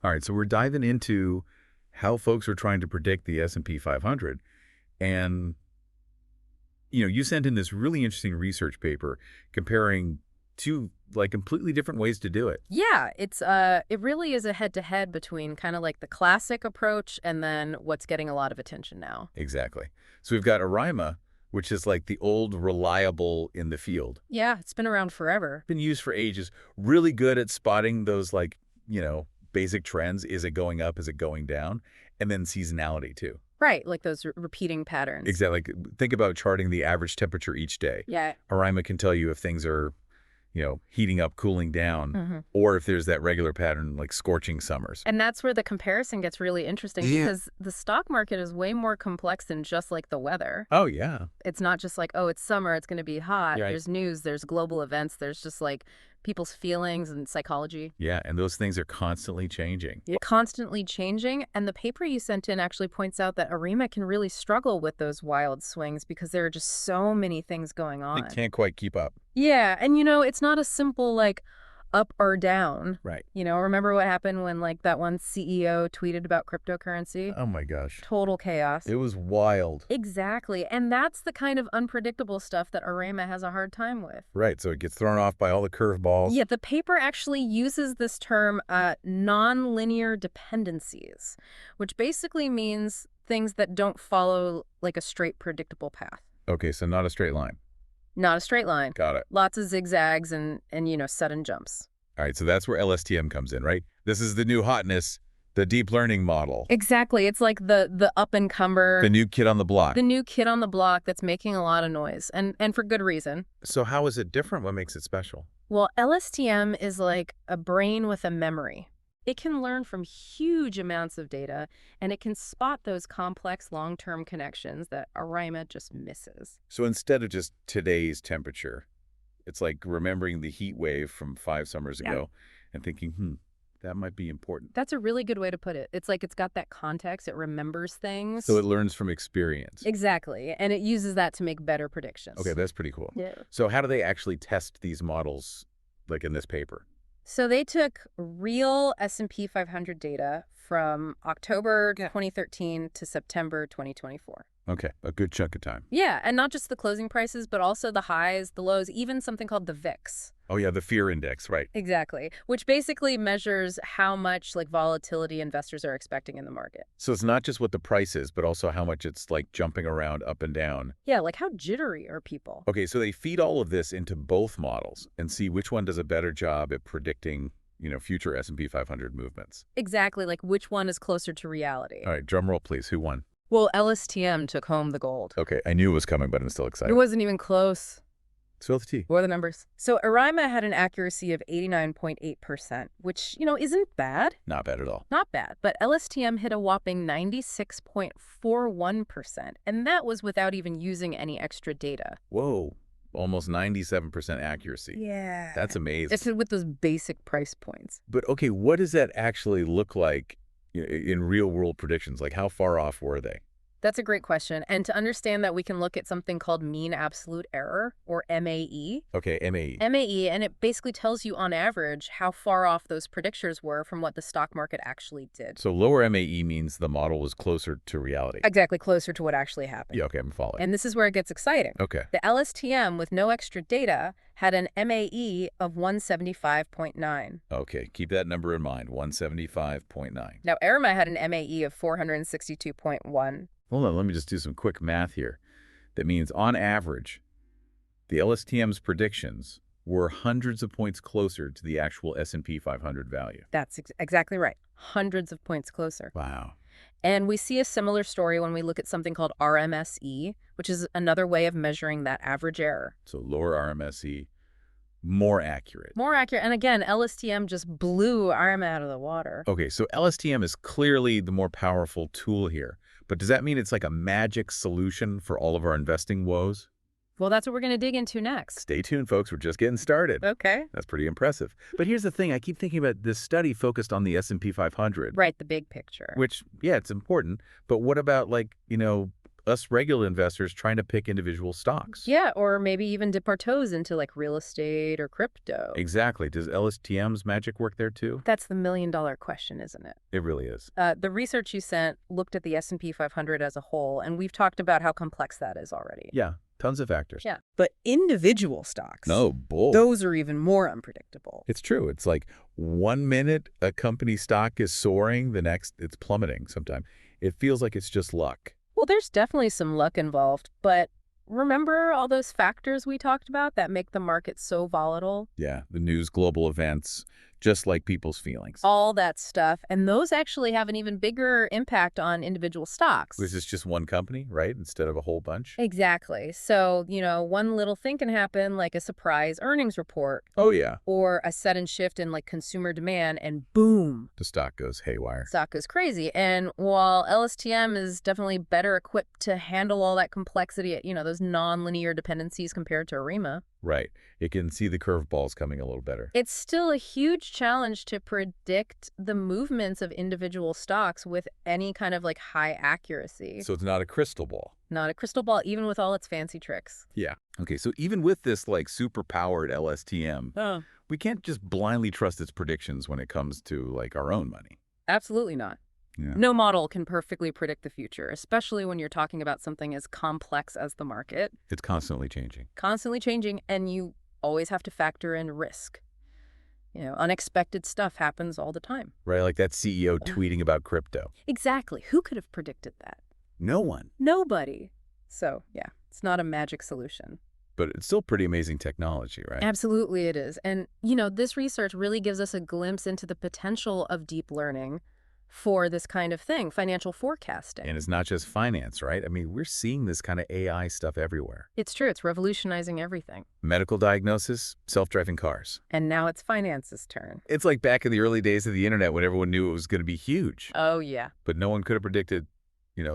All right, so we're diving into how folks are trying to predict the S&P 500. And, you sent in this really interesting research paper comparing two, like, completely different ways to do it. Yeah, it really is a head-to-head between kind of like the classic approach and then what's getting a lot of attention now. Exactly. So we've got ARIMA, which is like the old reliable in the field. Yeah, it's been around forever. Been used for ages. Really good at spotting those, like, basic trends. Is it going up? Is it going down? And then seasonality, too. Right, like those repeating patterns. Exactly. Like, think about charting the average temperature each day. Yeah. ARIMA can tell you if things are, heating up, cooling down, or if there's that regular pattern like scorching summers. And that's where the comparison gets really interesting because the stock market is way more complex than just like the weather. Oh, yeah. It's not just like, oh, it's summer, it's going to be hot. Right. There's news, there's global events, there's just like people's feelings and psychology. Yeah, and those things are constantly changing. Constantly changing. And the paper you sent in actually points out that ARIMA can really struggle with those wild swings because there are just so many things going on. They can't quite keep up. Yeah, and it's not a simple like up or down. Right. Remember what happened when like that one CEO tweeted about cryptocurrency? Oh my gosh. Total chaos. It was wild. Exactly. And that's the kind of unpredictable stuff that ARIMA has a hard time with. Right, so it gets thrown off by all the curveballs. Yeah, the paper actually uses this term nonlinear dependencies, which basically means things that don't follow like a straight predictable path. Okay, so not a straight line. Not a straight line. Got it. Lots of zigzags and sudden jumps. All right, so that's where LSTM comes in, right? This is the new hotness, the deep learning model. Exactly. It's like the up-and-comer. The new kid on the block. The new kid on the block that's making a lot of noise, and for good reason. So how is it different? What makes it special? Well, LSTM is like a brain with a memory. It can learn from huge amounts of data, and it can spot those complex long-term connections that ARIMA just misses. So instead of just today's temperature, it's like remembering the heat wave from 5 summers ago and thinking, that might be important. That's a really good way to put it. It's like it's got that context. It remembers things. So it learns from experience. Exactly. And it uses that to make better predictions. Okay, that's pretty cool. Yeah. So how do they actually test these models, like in this paper? So they took real S&P 500 data from October 2013 to September 2024. Okay, a good chunk of time. Yeah, and not just the closing prices, but also the highs, the lows, even something called the VIX. Oh, yeah, the fear index, right. Exactly, which basically measures how much like volatility investors are expecting in the market. So it's not just what the price is, but also how much it's like jumping around up and down. Yeah, like how jittery are people? Okay, so they feed all of this into both models and see which one does a better job at predicting, future S&P 500 movements. Exactly, like which one is closer to reality. All right, drum roll, please. Who won? Well, LSTM took home the gold. Okay, I knew it was coming, but I'm still excited. It wasn't even close. Spill the tea. What are the numbers? So ARIMA had an accuracy of 89.8%, which, isn't bad. Not bad at all. Not bad. But LSTM hit a whopping 96.41%, and that was without even using any extra data. Whoa, almost 97% accuracy. Yeah. That's amazing. It's with those basic price points. But okay, what does that actually look like in real-world predictions? Like, how far off were they? That's a great question. And to understand that, we can look at something called mean absolute error, or MAE. Okay, MAE. MAE, and it basically tells you on average how far off those predictions were from what the stock market actually did. So lower MAE means the model was closer to reality. Exactly, closer to what actually happened. Yeah, okay, I'm following. And this is where it gets exciting. Okay. The LSTM, with no extra data, had an MAE of 175.9. Okay, keep that number in mind, 175.9. Now, ARIMA had an MAE of 462.1. Hold on, let me just do some quick math here. That means, on average, the LSTM's predictions were hundreds of points closer to the actual S&P 500 value. That's exactly right. Hundreds of points closer. Wow. And we see a similar story when we look at something called RMSE, which is another way of measuring that average error. So lower RMSE, more accurate. More accurate. And again, LSTM just blew ARIMA out of the water. Okay, so LSTM is clearly the more powerful tool here. But does that mean it's like a magic solution for all of our investing woes? Well, that's what we're going to dig into next. Stay tuned, folks. We're just getting started. Okay. That's pretty impressive. But here's the thing. I keep thinking about this study focused on the S&P 500. Right, the big picture. Which, yeah, it's important. But what about, like, us regular investors trying to pick individual stocks. Yeah, or maybe even dip our toes into like real estate or crypto. Exactly. Does LSTM's magic work there too? That's the million-dollar question, isn't it? It really is. The research you sent looked at the S&P 500 as a whole, and we've talked about how complex that is already. Yeah, tons of factors. Yeah. But individual stocks, No, bull. those are even more unpredictable. It's true. It's like 1 minute a company stock is soaring, the next it's plummeting sometimes. It feels like it's just luck. Well, there's definitely some luck involved, but remember all those factors we talked about that make the market so volatile? Yeah, the news, global events, just like people's feelings. All that stuff, and those actually have an even bigger impact on individual stocks. This is just one company, right? Instead of a whole bunch. Exactly. So, one little thing can happen, like a surprise earnings report, Oh, yeah. or a sudden shift in like consumer demand, and boom, The stock goes haywire. stock goes crazy. And while LSTM is definitely better equipped to handle all that complexity, those nonlinear dependencies compared to ARIMA, Right. It can see the curveballs coming a little better. it's still a huge challenge to predict the movements of individual stocks with any kind of like high accuracy. So it's not a crystal ball. Not a crystal ball, even with all its fancy tricks. Yeah. Okay, so even with this like super powered LSTM, we can't just blindly trust its predictions when it comes to like our own money. Absolutely not. Yeah. No model can perfectly predict the future, especially when you're talking about something as complex as the market. It's constantly changing. Constantly changing, and you always have to factor in risk. Unexpected stuff happens all the time. Right, like that CEO tweeting about crypto. Exactly. Who could have predicted that? No one. Nobody. So, yeah, it's not a magic solution. But it's still pretty amazing technology, right? Absolutely it is. And, this research really gives us a glimpse into the potential of deep learning for this kind of thing, financial forecasting. And it's not just finance, right? I mean, we're seeing this kind of AI stuff everywhere. It's true. It's revolutionizing everything. Medical diagnosis, self-driving cars. And now it's finance's turn. It's like back in the early days of the internet when everyone knew it was going to be huge. Oh, yeah. But no one could have predicted,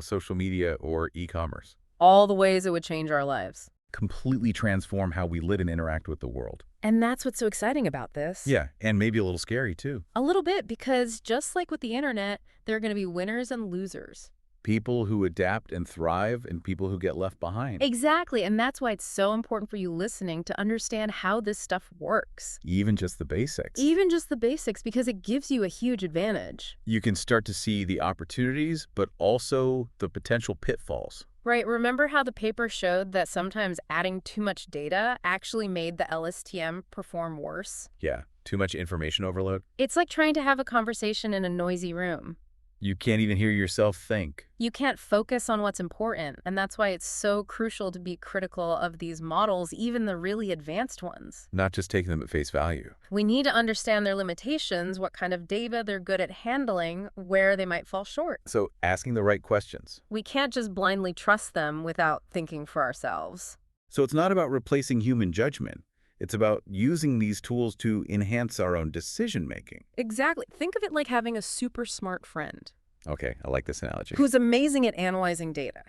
social media or e-commerce. All the ways it would change our lives. Completely transform how we live and interact with the world. And that's what's so exciting about this. Yeah, and maybe a little scary too. A little bit, because just like with the internet, there are going to be winners and losers. People who adapt and thrive and people who get left behind. Exactly, and that's why it's so important for you listening to understand how this stuff works. Even just the basics. Even just the basics, because it gives you a huge advantage. You can start to see the opportunities, but also the potential pitfalls. Right, remember how the paper showed that sometimes adding too much data actually made the LSTM perform worse? Yeah, too much information overload. It's like trying to have a conversation in a noisy room. You can't even hear yourself think. You can't focus on what's important, and that's why it's so crucial to be critical of these models, even the really advanced ones. Not just taking them at face value. We need to understand their limitations, what kind of data they're good at handling, where they might fall short. So asking the right questions. We can't just blindly trust them without thinking for ourselves. So it's not about replacing human judgment. It's about using these tools to enhance our own decision-making. Exactly. Think of it like having a super smart friend Okay, I like this analogy. who's amazing at analyzing data.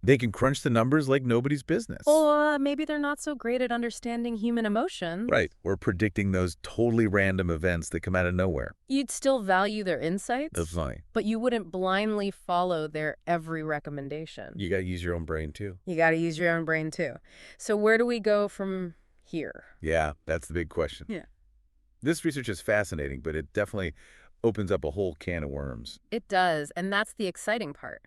They can crunch the numbers like nobody's business. Or maybe they're not so great at understanding human emotions. Right, or predicting those totally random events that come out of nowhere. You'd still value their insights, That's funny. but you wouldn't blindly follow their every recommendation. You got to use your own brain too. You got to use your own brain too. So where do we go from here? Yeah, that's the big question. Yeah. This research is fascinating, but it definitely opens up a whole can of worms. It does, and that's the exciting part.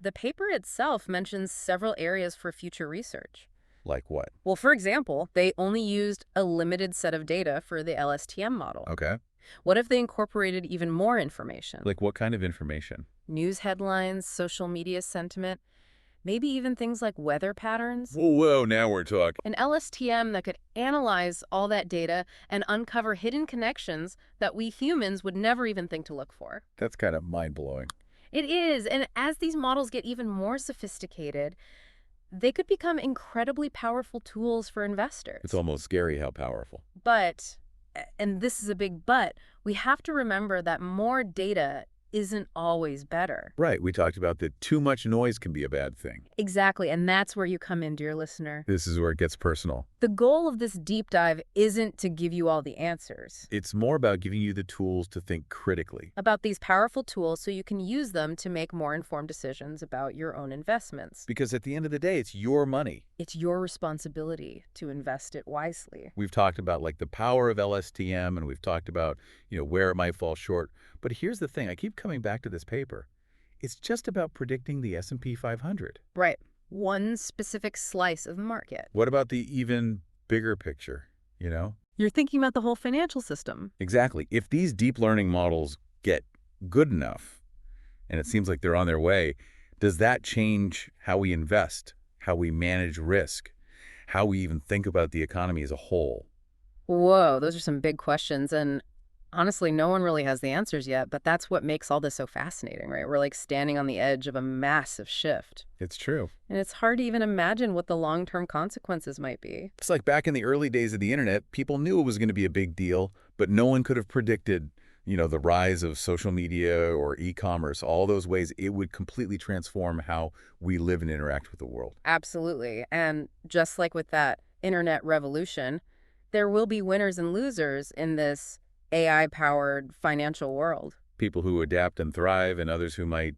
The paper itself mentions several areas for future research. Like what? Well, for example, they only used a limited set of data for the LSTM model. Okay. What if they incorporated even more information? Like what kind of information? News headlines, social media sentiment, maybe even things like weather patterns? Whoa, now we're talking. An LSTM that could analyze all that data and uncover hidden connections that we humans would never even think to look for. That's kind of mind-blowing. It is, and as these models get even more sophisticated, they could become incredibly powerful tools for investors. It's almost scary how powerful. But, and this is a big but, we have to remember that more data isn't always better. Right, we talked about that too much noise can be a bad thing. Exactly, and that's where you come in, dear listener. This is where it gets personal. The goal of this deep dive isn't to give you all the answers It's more about giving you the tools to think critically. about these powerful tools so you can use them to make more informed decisions about your own investments. Because at the end of the day, it's your money. It's your responsibility to invest it wisely. We've talked about like the power of LSTM, and we've talked about, where it might fall short. But here's the thing. I keep coming back to this paper. It's just about predicting the S&P 500. Right. One specific slice of the market. What about the even bigger picture? You're thinking about the whole financial system. Exactly. If these deep learning models get good enough, and it seems like they're on their way, does that change how we invest, how we manage risk, how we even think about the economy as a whole? Whoa, those are some big questions. And honestly, no one really has the answers yet, but that's what makes all this so fascinating, right? We're like standing on the edge of a massive shift. It's true. And it's hard to even imagine what the long-term consequences might be. It's like back in the early days of the internet, people knew it was going to be a big deal, but no one could have predicted, the rise of social media or e-commerce, all those ways it would completely transform how we live and interact with the world. Absolutely. And just like with that internet revolution, there will be winners and losers in this AI-powered financial world. People who adapt and thrive and others who might,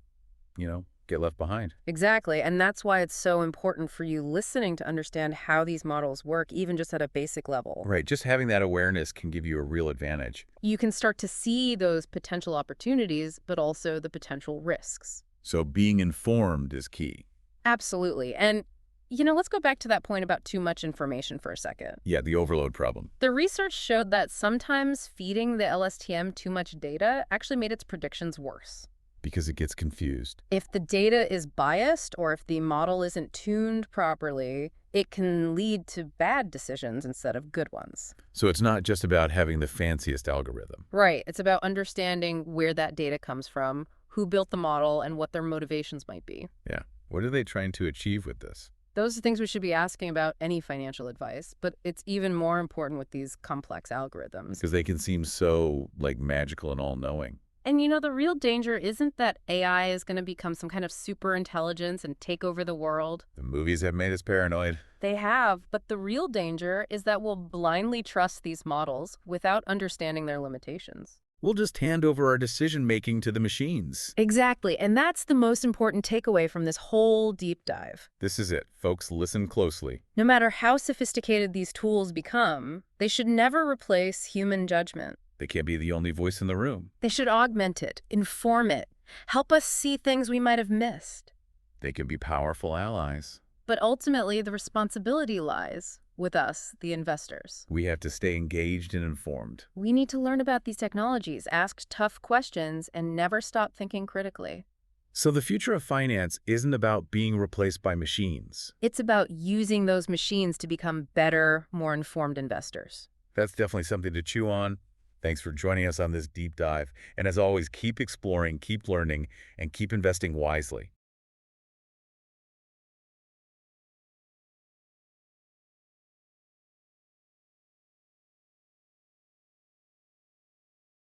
get left behind. Exactly. And that's why it's so important for you listening to understand how these models work, even just at a basic level. Right. Just having that awareness can give you a real advantage. You can start to see those potential opportunities, but also the potential risks. So being informed is key. Absolutely. And, let's go back to that point about too much information for a second. Yeah, the overload problem. The research showed that sometimes feeding the LSTM too much data actually made its predictions worse. Because it gets confused. If the data is biased or if the model isn't tuned properly, it can lead to bad decisions instead of good ones. So it's not just about having the fanciest algorithm. Right. It's about understanding where that data comes from, who built the model, and what their motivations might be. Yeah. What are they trying to achieve with this? Those are things we should be asking about any financial advice, but it's even more important with these complex algorithms. Because they can seem so, magical and all-knowing. And the real danger isn't that AI is going to become some kind of super intelligence and take over the world. The movies have made us paranoid. They have, but the real danger is that we'll blindly trust these models without understanding their limitations. We'll just hand over our decision-making to the machines. Exactly, and that's the most important takeaway from this whole deep dive. This is it. Folks, listen closely. No matter how sophisticated these tools become, they should never replace human judgment. They can't be the only voice in the room. They should augment it, inform it, help us see things we might have missed. They can be powerful allies. But ultimately, the responsibility lies with us, the investors. We have to stay engaged and informed. We need to learn about these technologies, ask tough questions, and never stop thinking critically. So the future of finance isn't about being replaced by machines. It's about using those machines to become better, more informed investors. That's definitely something to chew on. Thanks for joining us on this deep dive. And as always, keep exploring, keep learning, and keep investing wisely.